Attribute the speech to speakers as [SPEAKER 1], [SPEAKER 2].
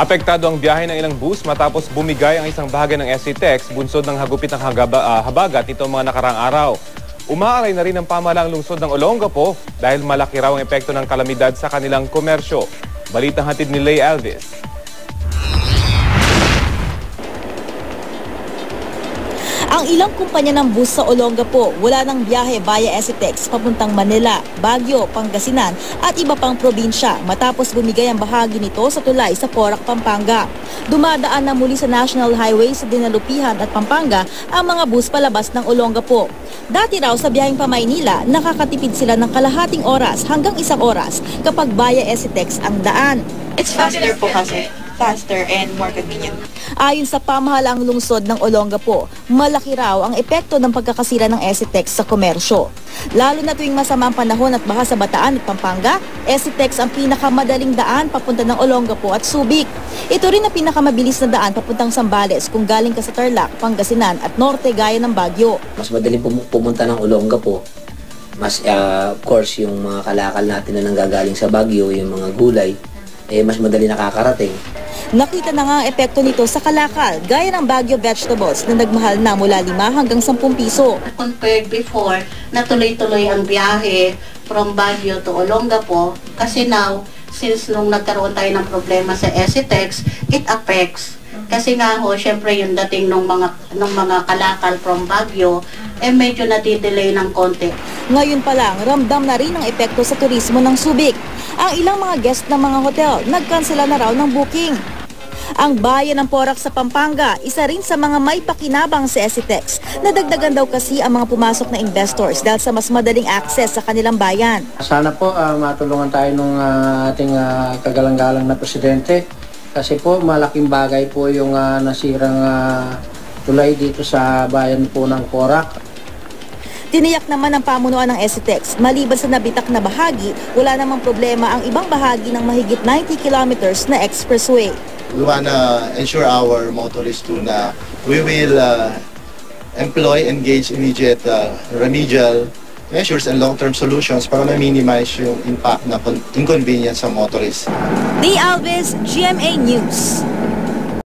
[SPEAKER 1] Apektado ang biyahe ng ilang bus matapos bumigay ang isang bahagi ng SCTEX bunsod ng hagupit ng habagat nito mga nakaraang araw. Umaaray na rin ang pamahalaang lungsod ng Olongapo dahil malaki raw ang epekto ng kalamidad sa kanilang komersyo. Balitang hatid ni Lay Alvis.
[SPEAKER 2] Ang ilang kumpanya ng bus sa Olongapo wala ng biyahe via SCTEX papuntang Manila, Baguio, Pangasinan at iba pang probinsya matapos bumigay ang bahagi nito sa tulay sa Porac, Pampanga. Dumadaan na muli sa National Highway sa Dinalupihan at Pampanga ang mga bus palabas ng Olongapo. Dati raw sa biyaheng pa Maynila, nakakatipid sila ng kalahating oras hanggang 1 oras kapag via SCTEX ang daan.
[SPEAKER 3] It's faster po kasi. Faster and more convenient.
[SPEAKER 2] Ayon sa pamahalaang lungsod ng Olongapo, malaki raw ang epekto ng pagkakasira ng SCTEX sa komersyo. Lalo na tuwing masamang panahon at baha sa Bataan at Pampanga, SCTEX ang pinakamadaling daan papunta ng Olongapo at Subic. Ito rin ang pinakamabilis na daan papuntang Zambales kung galing ka sa Tarlac, Pangasinan at Norte gaya ng Baguio.
[SPEAKER 4] Mas madaling pumunta ng Olongapo. Mas of course yung mga kalakal natin na nanggagaling sa Baguio, yung mga gulay, mas madali nakakarating.
[SPEAKER 2] Nakita na nga ang epekto nito sa kalakal, gaya ng Baguio vegetables na nagmahal na mula 5 hanggang 10 piso.
[SPEAKER 5] Compared before, na tuloy-tuloy ang biyahe from Baguio to Olongapo, kasi now, since nung nagkaroon tayo ng problema sa SCTEX, it affects. Kasi nga ho, syempre yung dating ng mga kalakal from Baguio, medyo nadidelay ng konti.
[SPEAKER 2] Ngayon pa lang, ramdam na rin ang epekto sa turismo ng Subic. Ang ilang mga guest ng mga hotel, nagkansela na raw ng booking. Ang bayan ng Porac sa Pampanga, isa rin sa mga may pakinabang sa SCTEX. Nadagdagan daw kasi ang mga pumasok na investors dahil sa mas madaling access sa kanilang bayan.
[SPEAKER 6] Sana po matulungan tayo ng ating kagalang-galang na presidente. Kasi po malaking bagay po yung nasirang tulay dito sa bayan po ng Porac.
[SPEAKER 2] Tiniyak naman ng pamunuan ng SCTEX, maliban sa nabitak na bahagi, wala namang problema ang ibang bahagi ng mahigit 90 kilometers na expressway.
[SPEAKER 7] We want to ensure our motorists too na we will engage immediate remedial measures and long-term solutions para ma-minimize yung impact na inconvenience sa motorists.
[SPEAKER 2] Lay Alvis, GMA News.